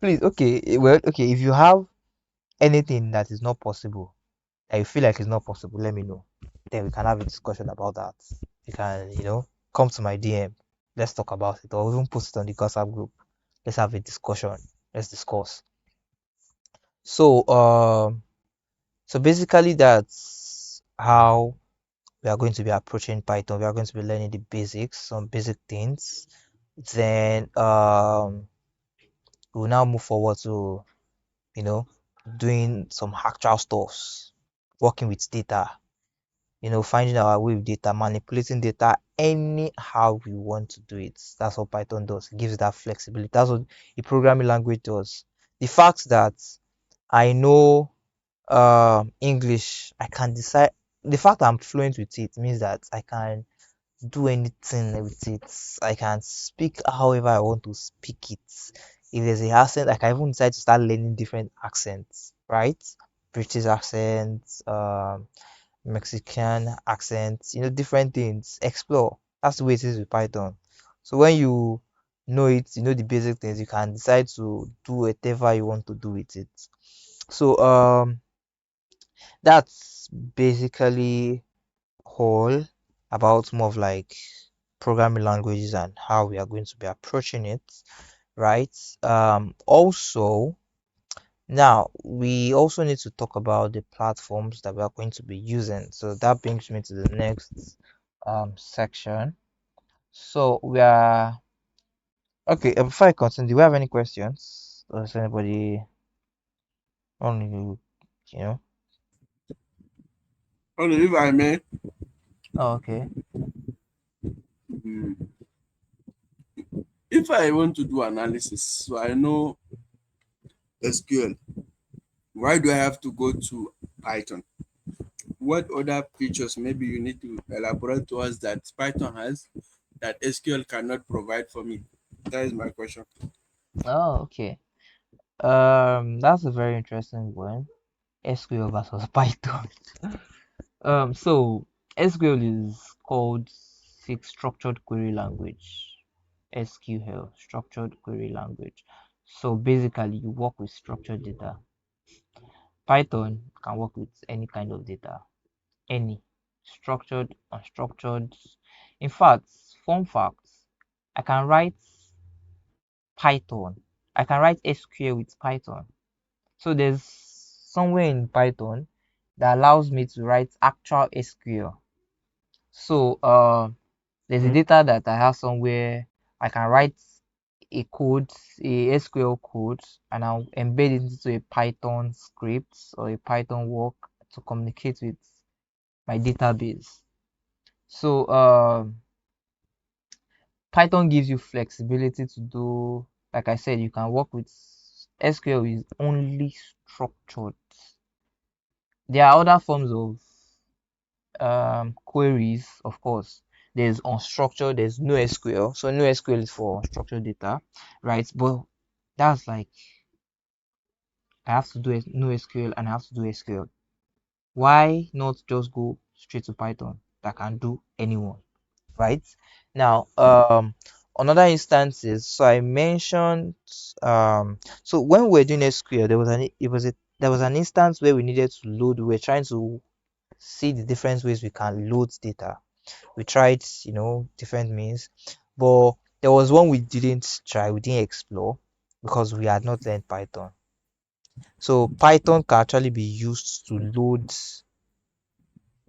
A: please okay. Well, okay. If you have anything that is not possible, that you feel like it's not possible, let me know. Then we can have a discussion about that. You can, come to my DM. Let's talk about it, or even post it on the WhatsApp group. Let's have a discussion. Let's discuss. So, so basically, that's how we are going to be approaching Python. We are going to be learning the basics, some basic things. Then, we'll now move forward to, you know, doing some actual stuffs, working with data, finding our way with data, manipulating data anyhow we want to do it. That's what Python does. It gives that flexibility. That's what a programming language does. The fact that I know English, I can decide. The fact I'm fluent with it means that I can do anything with it. I can speak however I want to speak it. If there's a accent, I can even decide to start learning different accents, right? British accents, Mexican accents, different things. Explore. That's the way it is with Python. So when you know it, you know the basic things, you can decide to do whatever you want to do with it. So that's basically all about more of like programming languages and how we are going to be approaching it, right? Also now we also need to talk about the platforms that we are going to be using. So that brings me to the next section. So we are okay. Before I continue, do we have any questions? Does anybody only you know?
B: Only if I may,
A: Oh, okay.
B: mm, if I want to do analysis, so I know SQL, why do I have to go to Python? What other features maybe you need to elaborate to us that Python has that SQL cannot provide for me? That is my question.
A: Oh, okay. That's a very interesting one. SQL versus Python. So SQL is called Structured Query Language. SQL, Structured Query Language. So basically, you work with structured data. Python can work with any kind of data, any structured, unstructured. In fact, fun facts, I can write Python. I can write SQL with Python. So there's somewhere in Python that allows me to write actual SQL. So there's a data that I have somewhere. I can write a code, a SQL code, and I'll embed it into a Python script or a Python work to communicate with my database. So Python gives you flexibility to do, like I said, you can work with SQL is only structured. There are other forms of queries, of course. There's unstructured, there's NoSQL. So NoSQL is for unstructured data, right? But that's like I have to do NoSQL and I have to do SQL. Why not just go straight to Python that can do anyone, right? Now, another instances. So I mentioned so when we were doing SQL, there was an instance where we needed to load. We were trying to see the different ways we can load data. We tried, different means, but there was one we didn't try, we didn't explore because we had not learned Python. So Python can actually be used to load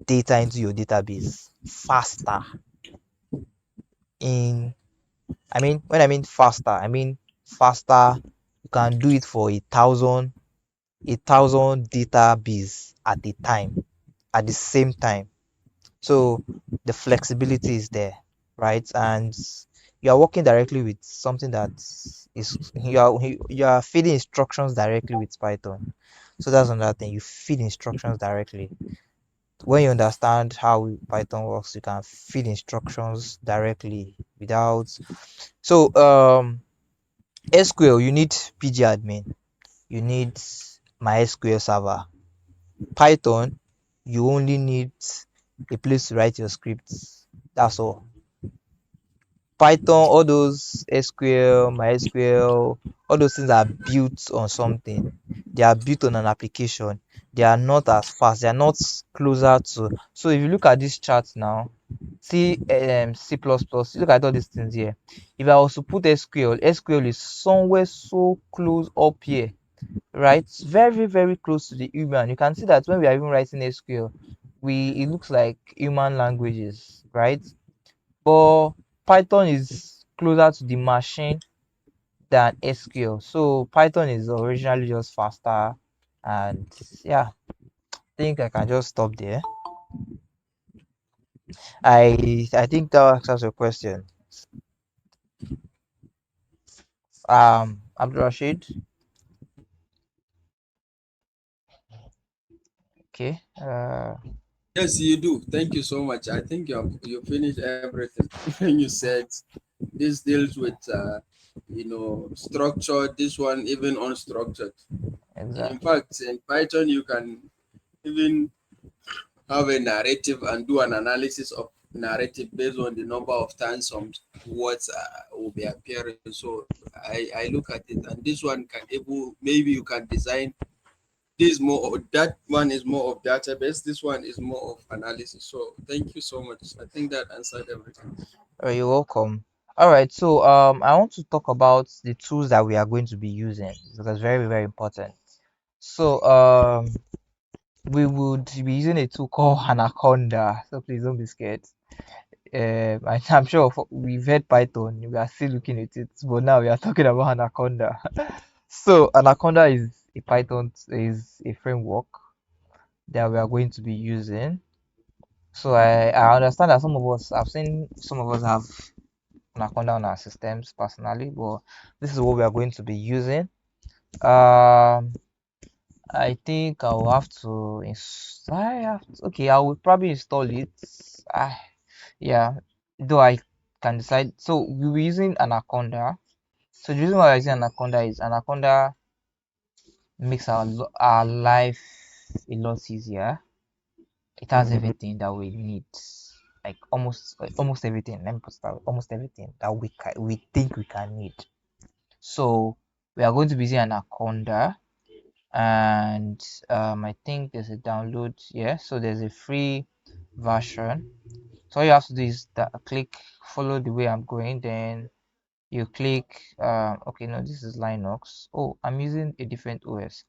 A: data into your database faster. In when I mean faster, I mean faster. You can do it for a thousand database at a time, at the same time. So the flexibility is there, right? And you are working directly with something that is you are feeding instructions directly with Python. So that's another thing. You feed instructions directly. When you understand how Python works, you can feed instructions directly without. So SQL, you need pgadmin, you need MySQL server. Python, you only need a place to write your scripts. That's all. Python, all those SQL, MySQL, all those things are built on something. They are built on an application. They are not as fast. They are not closer to. So if you look at this chart now, C, C++, look at all these things here. If I was to put SQL, SQL is somewhere so close up here, right? Very, very close to the human. You can see that when we are even writing SQL, it looks like human languages, right? But Python is closer to the machine than SQL. So Python is originally just faster. And yeah, I think I can just stop there. I think that answers your question. Abdul Rashid. Okay.
B: Yes, you do. Thank you so much. I think you finished everything. When you said this deals with structured, this one even unstructured. In
A: Exactly.
B: fact, in Python you can even have a narrative and do an analysis of narrative based on the number of times some words will be appearing. So I look at it, and this one can able maybe you can design this more, that one is more of database, this one is more of analysis. So thank you so much. I think that answered everything.
A: You're welcome. All right. So I want to talk about the tools that we are going to be using because very, very important. So we would be using a tool called Anaconda. So please don't be scared. I'm sure we've heard Python. We are still looking at it, but now we are talking about Anaconda. So Anaconda is a framework that we are going to be using. So I understand that I've seen some of us have Anaconda on our systems personally, but this is what we are going to be using. Um, I think I will have to okay, I will probably install it. Ah, yeah, though I can decide. So we'll be using Anaconda. So the reason why I'm using Anaconda is Anaconda makes our life a lot easier. It has everything that we need, like almost everything. Let me put it that way, almost everything that we think we can need. So we are going to be using Anaconda, and I think there's a download. Yeah, so there's a free version. So all you have to do is click follow the way I'm going, then you click okay, no, this is Linux. Oh, I'm using a different OS.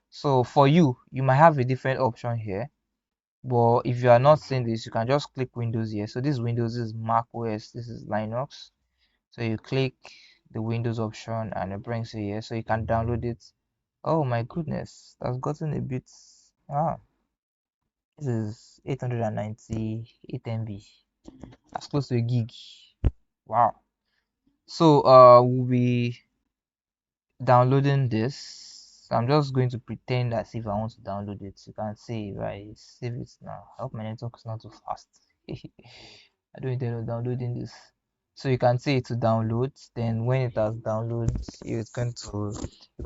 A: So for you might have a different option here. But if you are not seeing this, you can just click Windows here. So this Windows is Mac OS, this is Linux. So you click the Windows option and it brings you here. So you can download it. Oh my goodness, that's gotten a bit. Ah, this is 898 MB. That's close to a gig. Wow. So we'll be downloading this. I'm just going to pretend as if I want to download it. You can see if I save it now. I hope my network is not too fast. I don't intend on downloading this. So you can see it to download. Then when it has downloaded, you're going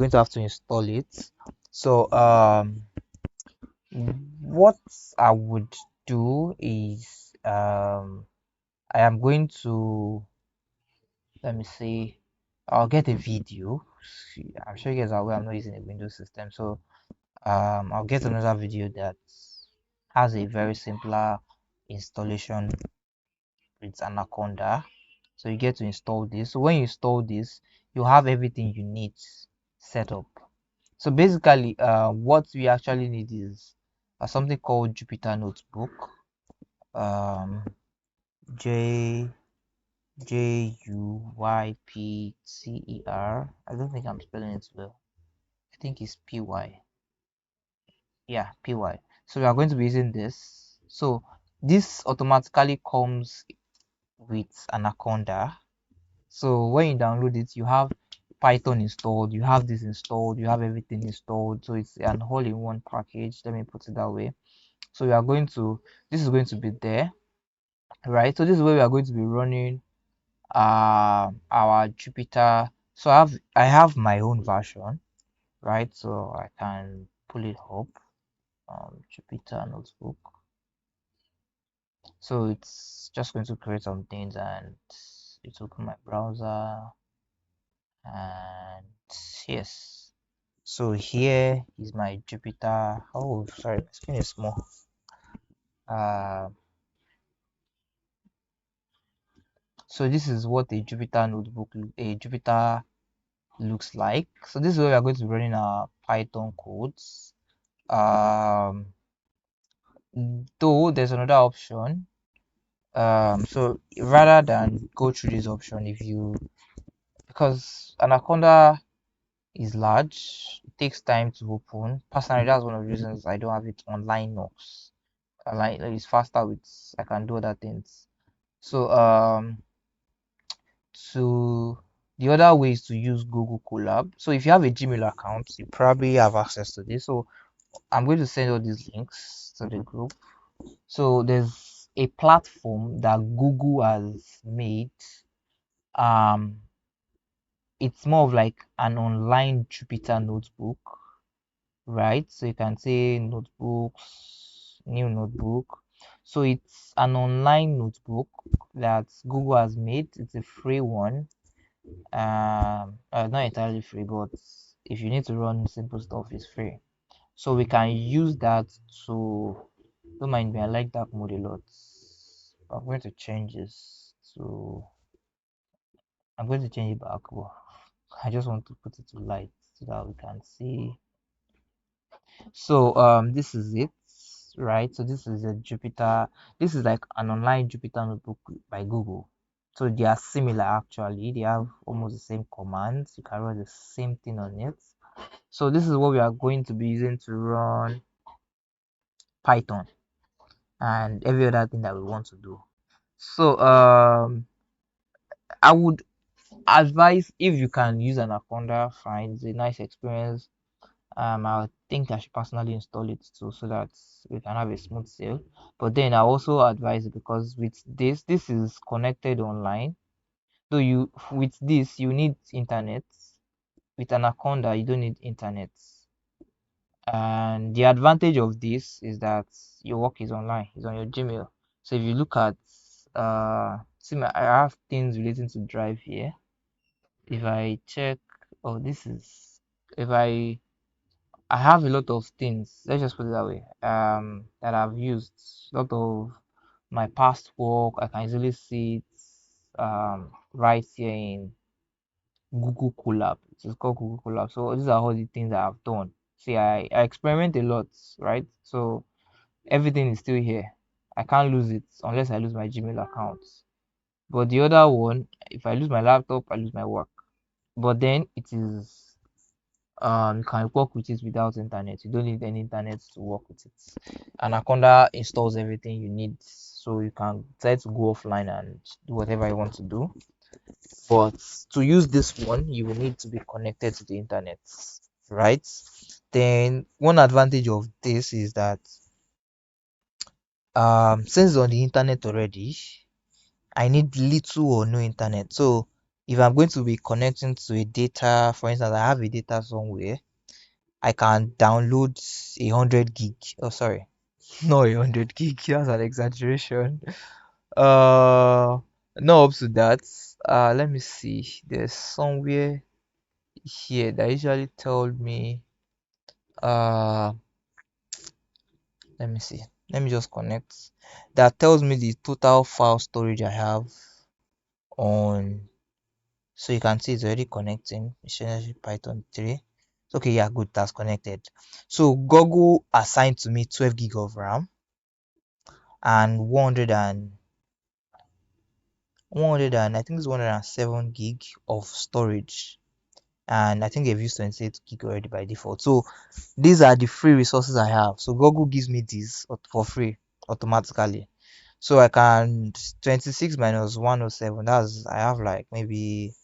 A: to have to install it. So what I would do is I am going to, let me see, I'll get a video. I'm sure you guys are aware I'm not using a Windows system, so I'll get another video that has a very simpler installation with Anaconda. So you get to install this. So when you install this, you have everything you need set up. So basically, what we actually need is something called Jupyter Notebook. Um, J Jupyter. I don't think I'm spelling it well. I think it's PY. Yeah, PY. So we are going to be using this. So this automatically comes with Anaconda. So when you download it, you have Python installed, you have this installed, you have everything installed. So it's an all-in-one package. Let me put it that way. So we are going to, this is going to be there, right? So this is where we are going to be running our Jupyter. So I have my own version, right? So I can pull it up. Jupyter Notebook. So it's just going to create some things and it will open my browser and yes. So here is my Jupyter. Oh, sorry, my screen is small. Uh, so this is what a Jupyter notebook, a Jupyter looks like. So this is where we are going to be running our Python codes. Though there's another option. So rather than go through this option, if you, because Anaconda is large, it takes time to open. Personally, that's one of the reasons I don't have it on Linux. Like it's faster with, I can do other things. So to the other way is to use Google Colab. So if you have a Gmail account, you probably have access to this. So I'm going to send all these links to the group. So there's a platform that Google has made. Um, it's more of like an online Jupyter notebook, right? So you can say notebooks, new notebook. So it's an online notebook that Google has made. It's a free one. Not entirely free, but if you need to run simple stuff, it's free. So we can use that to, don't mind me, I like dark mode a lot. I'm going to change this to, I'm going to change it back, but I just want to put it to light so that we can see. So this is it, right? So this is a Jupyter. This is like an online Jupyter notebook by Google. So they are similar actually. They have almost the same commands. You can run the same thing on it. So this is what we are going to be using to run Python and every other thing that we want to do. So I would advise, if you can use Anaconda, fine. It's a nice experience. I think I should personally install it too so that we can have a smooth sail. But then I also advise it because with this is connected online. So you, with this you need internet. With Anaconda you don't need internet. And the advantage of this is that your work is online, it's on your Gmail. So if you look at see my, I have things relating to Drive here. If I check, oh this is, if I have a lot of things, let's just put it that way, that I've used. A lot of my past work, I can easily see it right here in Google Colab. It's called Google Colab. So these are all the things that I've done. See, I experiment a lot, right? So Everything is still here. I can't lose it unless I lose my Gmail account. But the other one, if I lose my laptop, I lose my work. But then it is you can work with it without internet. You don't need any internet to work with it. Anaconda installs everything you need, so you can try to go offline and do whatever you want to do. But to use this one, you will need to be connected to the internet, right? Then one advantage of this is that since it's on the internet already, I need little or no internet. So if I'm going to be connecting to a data, for instance, I have a data somewhere, I can download 100 gig. Oh, sorry, not 100 gig. That's an exaggeration. Uh, no, up to that. Let me see. There's somewhere here that usually told me. Uh, let me see. Let me just connect. That tells me the total file storage I have on. So you can see it's already connecting. Missionary Python 3. Okay, yeah, good. That's connected. So Google assigned to me 12 gig of RAM and 100 and I think it's 107 gig of storage. And I think they've used 28 gig already by default. So these are the free resources I have. So Google gives me these for free automatically. So I can 26 minus 107. That's I have like maybe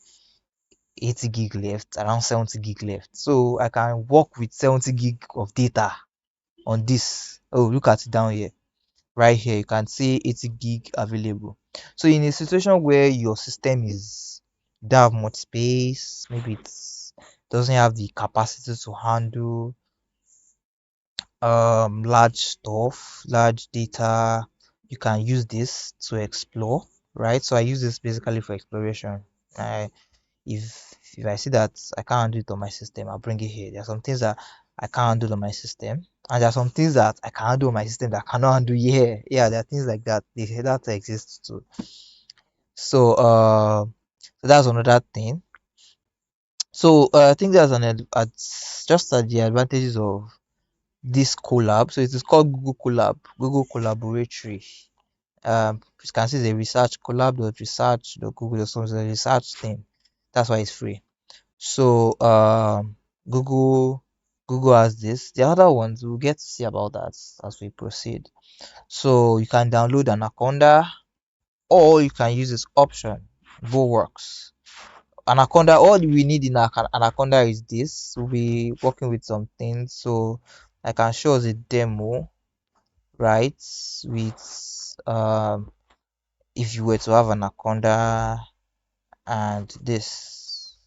A: 80 gig left, around 70 gig left. So I can work with 70 gig of data on this. Oh, look at it down here. Right here, you can see 80 gig available. So in a situation where your system is don't have much space, maybe it's doesn't have the capacity to handle large stuff, large data, you can use this to explore, right? So I use this basically for exploration. I if I see that I can't handle it on my system, I'll bring it here. There are some things that I can't handle on my system, and there are some things that I can handle on my system that I cannot handle here. Yeah, there are things like that. The data exists too. So that's another thing. So I think that's just at the advantages of this collab. So it is called Google Collab, Google Collaboratory. You can see the research collab.research.google or something, the research thing. That's why it's free. So Google Google has this. The other ones we'll get to see about that as we proceed. So you can download Anaconda or you can use this option. Both works. Anaconda, all we need in Anaconda is this. We'll be working with some things. So I can show us a demo, right? With if you were to have Anaconda and this.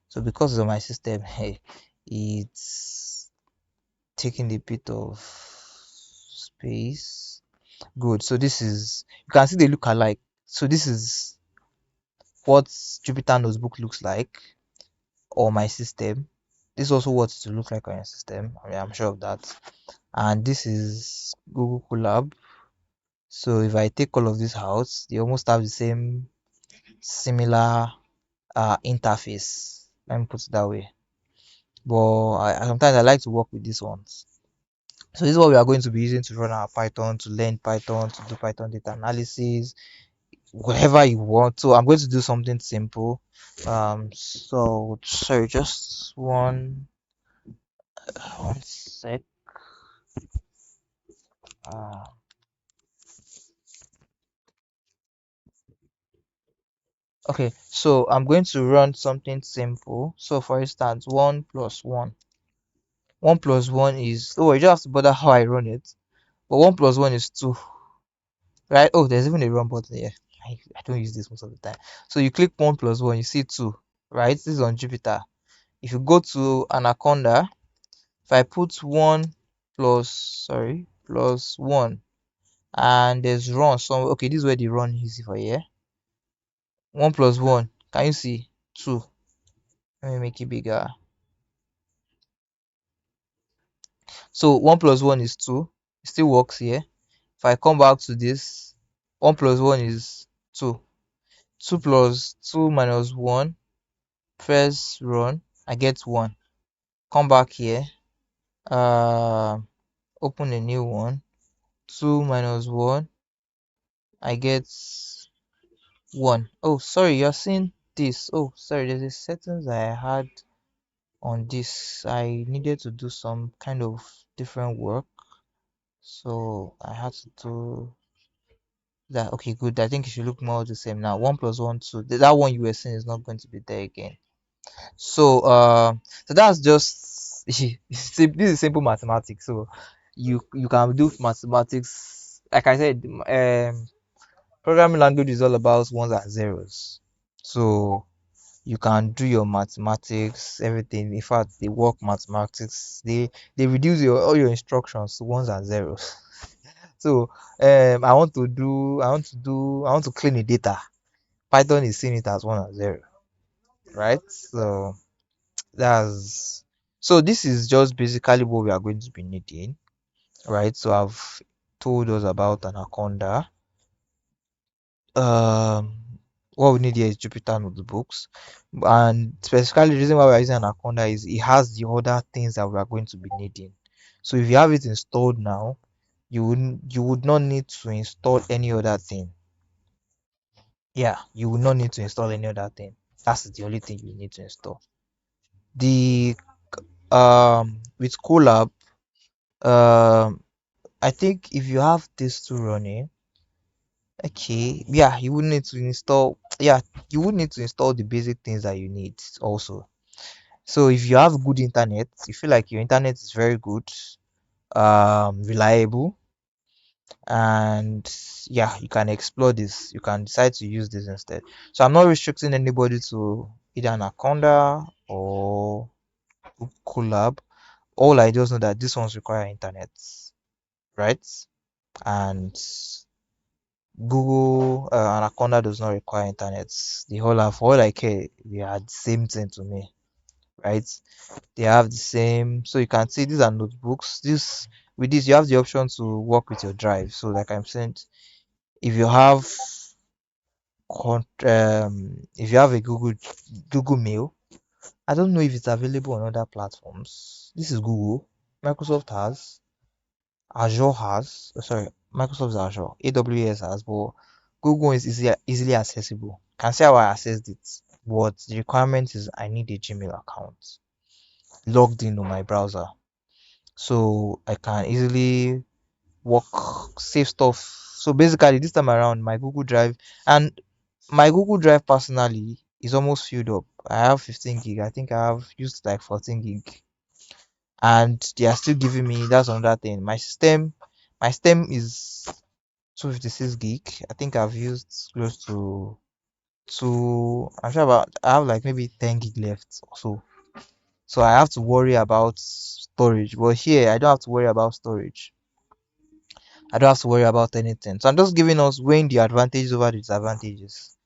A: So because of my system, hey, it's taking a bit of space. Good. So this is you can see they look alike. So this is what Jupyter Notebook looks like or my system. This is also what it will look like on your system. I mean, I'm sure of that. And this is Google Colab. So if I take all of these out, they almost have the same similar interface. Let me put it that way. But sometimes I like to work with these ones. So this is what we are going to be using to run our Python, to learn Python, to do Python data analysis, whatever you want. So I'm going to do something simple. So sorry, just one sec. Uh, okay, so I'm going to run something simple. So for instance, one plus one is oh, you don't have to bother how I run it. But one plus one is two, right? Oh, there's even a run button here. I don't use this most of the time. So you click one plus one, you see two, right? This is on Jupyter. If you go to Anaconda, if I put one plus one, and there's run some. Okay, this is where the run is for here. One plus one, can you see? Two. Let me make it bigger. So one plus one is two. It still works here. If I come back to this, one plus one is two. Two plus two minus one. First run, I get one. Come back here. Uh, Open a new one. 2 minus 1, I get 1. Oh, sorry, you're seeing this. Oh, sorry, there's a settings I had on this. I needed to do some kind of different work, so I had to do that. Okay, good. I think it should look more the same now. 1 plus 1, 2. That one you were seeing is not going to be there again. So, so that's just this is simple mathematics. So, you can do mathematics. Like I said, programming language is all about ones and zeros. So you can do your mathematics, everything. In fact, they work mathematics. They reduce all your instructions to ones and zeros. So I want to clean the data. Python is seeing it as one and zero, right? So that's so this is just basically what we are going to be needing, right? So I've told us about Anaconda. Um, what we need here is Jupyter notebooks, and specifically the reason why we're using Anaconda is it has the other things that we are going to be needing. So if you have it installed now, you would not need to install any other thing. Yeah, you will not need to install any other thing. That's the only thing you need to install. The with Colab, um I think if you have these two running, okay, yeah, you would need to install, yeah, you would need to install the basic things that you need also. So if you have good internet, you feel like your internet is very good, reliable, and yeah, you can explore this. You can decide to use this instead. So I'm not restricting anybody to either Anaconda or Colab. All I just know that this ones require internet, right? And Google Anaconda does not require internet. The whole of all I care, they are the same thing to me, right? They have the same. So you can see these are notebooks. This with this you have the option to work with your drive. So like I'm saying, if you have if you have a Google Mail, I don't know if it's available on other platforms. This is Google. Microsoft has. Azure has, sorry, Microsoft's Azure, AWS has, but Google is easily accessible. Can see how I accessed it, but the requirement is I need a Gmail account logged in on my browser, so I can easily work, save stuff. So basically, this time around, my Google Drive personally is almost filled up. I have 15 gig. I think I have used like 14 gig, and they are still giving me. That's another thing. My system is 256 gig. I think I've used close to I'm sure about I have like maybe 10 gig left or so. So I have to worry about storage. But here I don't have to worry about storage. I don't have to worry about anything. So I'm just giving us weighing the advantages over the disadvantages.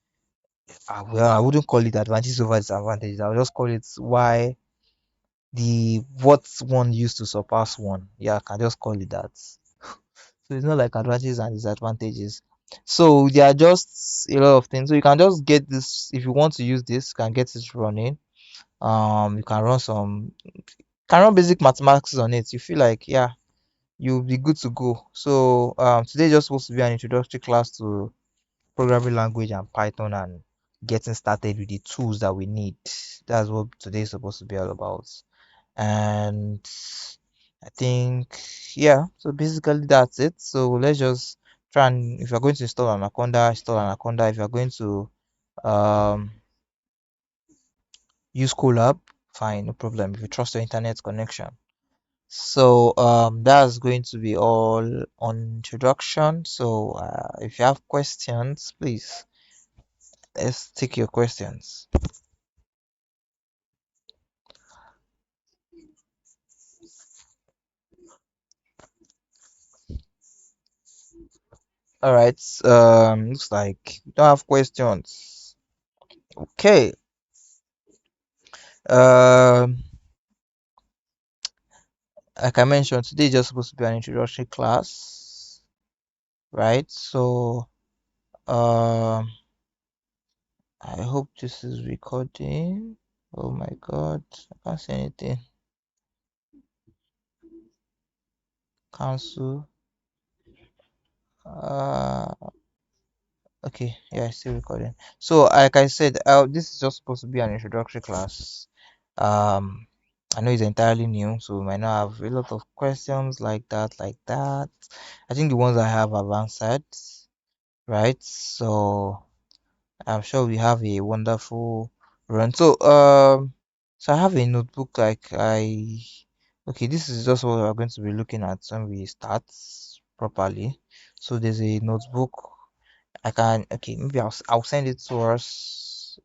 A: Well, I wouldn't call it advantages over disadvantages. I'll just call it why the what one used to surpass one. Yeah, I can just call it that. So it's not like advantages and disadvantages. So there are just a lot of things. So you can just get this if you want to use this, you can get it running. You can run basic mathematics on it. You feel like yeah, you'll be good to go. So today just supposed to be an introductory class to programming language and Python and getting started with the tools that we need. That's what today is supposed to be all about. And I think yeah, so basically that's it. So let's just try and if you're going to install Anaconda, install Anaconda. If you're going to um use Colab, fine, no problem. If you trust your internet connection. So that's going to be all on introduction. So if you have questions, please let's take your questions. All right. Looks like we don't have questions. Okay. Um, like I mentioned, today is just supposed to be an introductory class, right? So, um, I hope this is recording. Oh my God, I can't see anything. Cancel. Uh, okay, yeah, still recording. So, like I said, this is just supposed to be an introductory class. Um, I know it's entirely new, so we might not have a lot of questions like that, like that. I think the ones I have answered, right? So, I'm sure we have a wonderful run. So I have a notebook okay, this is just what we're going to be looking at when we start properly. So there's a notebook. Okay, maybe I'll send it to us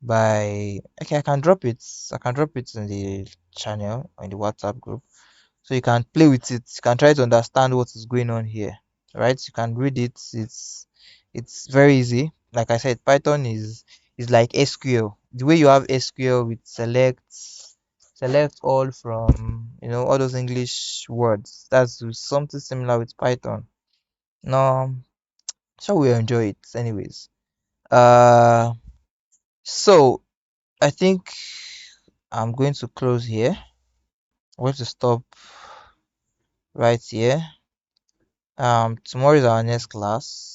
A: by, okay, I can drop it in the channel, in the WhatsApp group. So you can play with it. You can try to understand what is going on here, right? You can read it. It's very easy. Like I said, Python is like SQL. The way you have SQL with select all from, all those English words. That's something similar with Python. No, so we enjoy it anyways. Uh, so I think I'm going to close here. I'm going to stop right here. Tomorrow is our next class.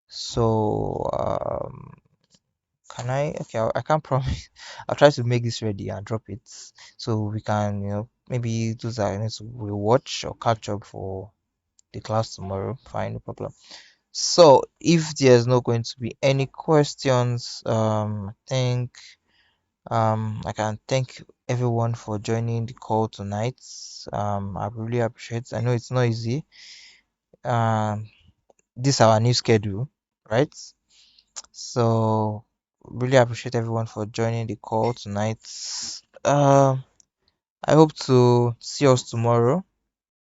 A: So, can I? Okay, I can't promise. I'll try to make this ready and drop it so we can, maybe those are need to rewatch or catch up for the class tomorrow. Fine, no problem. So, if there's not going to be any questions, I think I can thank everyone for joining the call tonight. I really appreciate. I know it's not easy. Um, this is our new schedule, right? So really appreciate everyone for joining the call tonight. I hope to see us tomorrow.